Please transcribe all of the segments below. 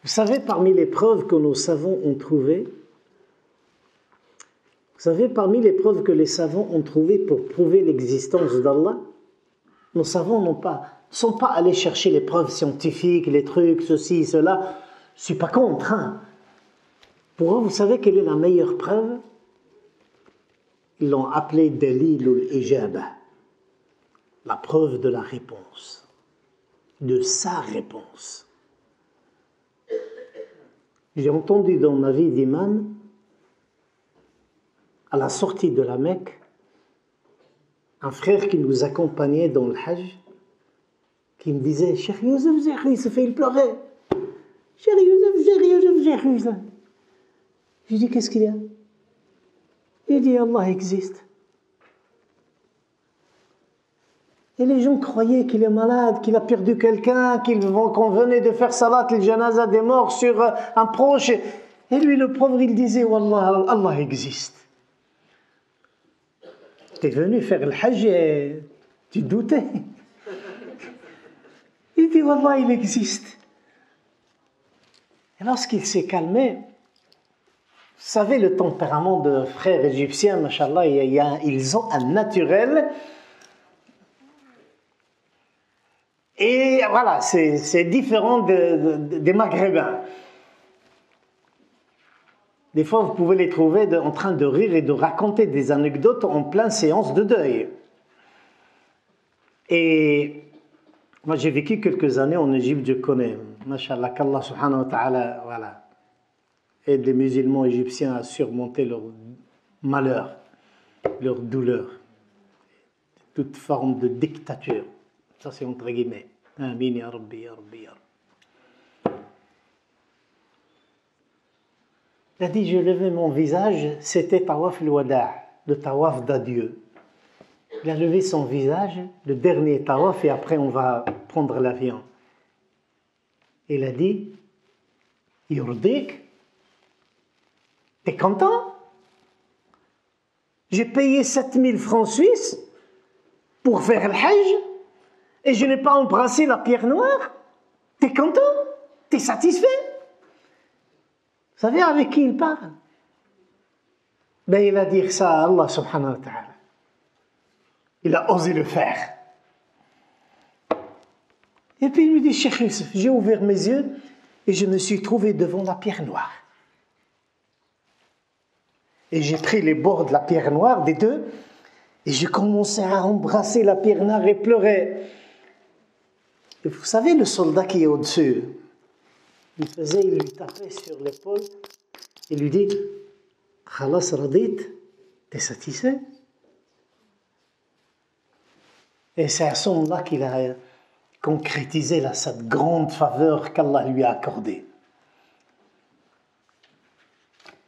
Vous savez, parmi les preuves que nos savants ont trouvées, vous savez, parmi les preuves que les savants ont trouvées pour prouver l'existence d'Allah, nos savants ne sont pas allés chercher les preuves scientifiques, les trucs, ceci, cela. Je ne suis pas contre. Hein. Pour eux, vous savez quelle est la meilleure preuve? Ils l'ont appelé Dalilul Ijaba, la preuve de la réponse, de sa réponse. J'ai entendu dans ma vie d'imam, à la sortie de la Mecque, un frère qui nous accompagnait dans le Hajj, qui me disait « Cheikh Youssef, il pleurait. Cheikh Youssef. » Je lui dis « Qu'est-ce qu'il y a ?» Il dit « Allah existe. » Et les gens croyaient qu'il est malade, qu'il a perdu quelqu'un, qu'on venait de faire salat al-janaza des morts sur un proche. Et lui, le pauvre, il disait « Wallah, Allah existe. » Tu es venu faire le hajj et tu doutais. Il dit, Wallah, il existe. Et lorsqu'il s'est calmé, vous savez, le tempérament de frères égyptiens, machallah, ils ont un naturel. Et voilà, c'est différent des Maghrébins. Des fois, vous pouvez les trouver en train de rire et de raconter des anecdotes en pleine séance de deuil. Et moi, j'ai vécu quelques années en Égypte, je connais. Mashallah, qu'Allah subhanahu wa ta'ala, voilà, aide les musulmans égyptiens à surmonter leur malheur, leur douleur, toute forme de dictature. Ça, c'est entre guillemets. Amin, ya Rabbi, ya Rabbi, ya Rabbi. Il a dit, je levais mon visage, c'était tawaf al-wada', le tawaf d'adieu. Il a levé son visage, le dernier tawaf, et après on va prendre l'avion. Il a dit, Yurdik, t'es content? J'ai payé 7000 francs suisses pour faire le hajj, et je n'ai pas embrassé la pierre noire? T'es content? T'es satisfait? Vous savez avec qui il parle? Ben, il a dit ça à Allah subhanahu wa ta'ala. Il a osé le faire. Et puis il me dit, Cheikh Youssef, j'ai ouvert mes yeux et je me suis trouvé devant la pierre noire. Et j'ai pris les bords de la pierre noire, des deux, et j'ai commencé à embrasser la pierre noire et pleurer. Et vous savez, le soldat qui est au-dessus, il lui tapait sur l'épaule et lui dit, Khalas radit, t'es satisfait? Et c'est à ce moment-là qu'il a concrétisé cette grande faveur qu'Allah lui a accordée.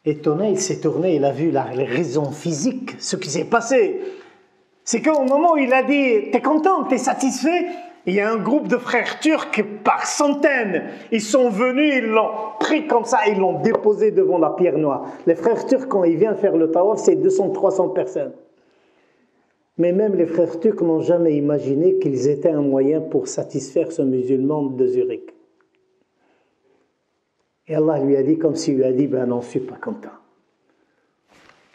Étonné, il s'est tourné, il a vu les raisons physiques, ce qui s'est passé. C'est qu'au moment où il a dit, t'es content, t'es satisfait? Il y a un groupe de frères turcs par centaines. Ils sont venus, ils l'ont pris comme ça, ils l'ont déposé devant la pierre noire. Les frères turcs, quand ils viennent faire le tawaf, c'est 200-300 personnes. Mais même les frères turcs n'ont jamais imaginé qu'ils étaient un moyen pour satisfaire ce musulman de Zurich. Et Allah lui a dit, comme s'il lui a dit, ben non, je ne suis pas content.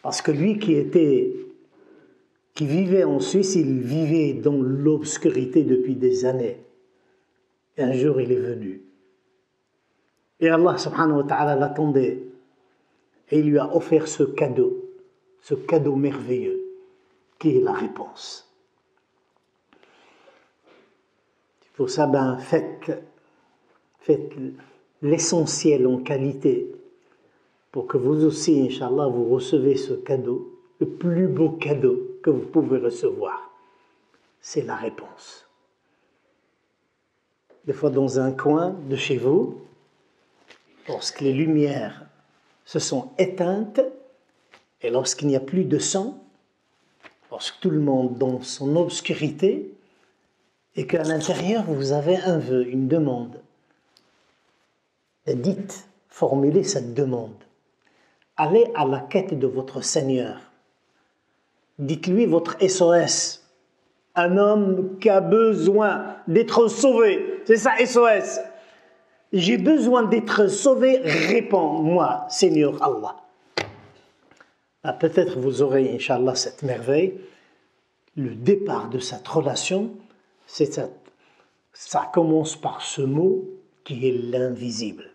Parce que lui qui vivait en Suisse, il vivait dans l'obscurité depuis des années. Et un jour, il est venu. Et Allah subhanahu wa ta'ala l'attendait. Et il lui a offert ce cadeau merveilleux, qui est la réponse. Pour ça, ben, faites l'essentiel en qualité pour que vous aussi, Inch'Allah, vous recevez ce cadeau, le plus beau cadeau que vous pouvez recevoir. C'est la réponse. Des fois, dans un coin de chez vous, lorsque les lumières se sont éteintes et lorsqu'il n'y a plus de son, lorsque tout le monde dans son obscurité et qu'à l'intérieur vous avez un vœu, une demande, dites, formulez cette demande. Allez à la quête de votre Seigneur. Dites-lui votre SOS. Un homme qui a besoin d'être sauvé, c'est ça SOS. j'ai besoin d'être sauvé, réponds-moi, Seigneur Allah. Peut-être vous aurez, Inch'Allah, cette merveille. Le départ de cette relation, ça commence par ce mot qui est l'invisible.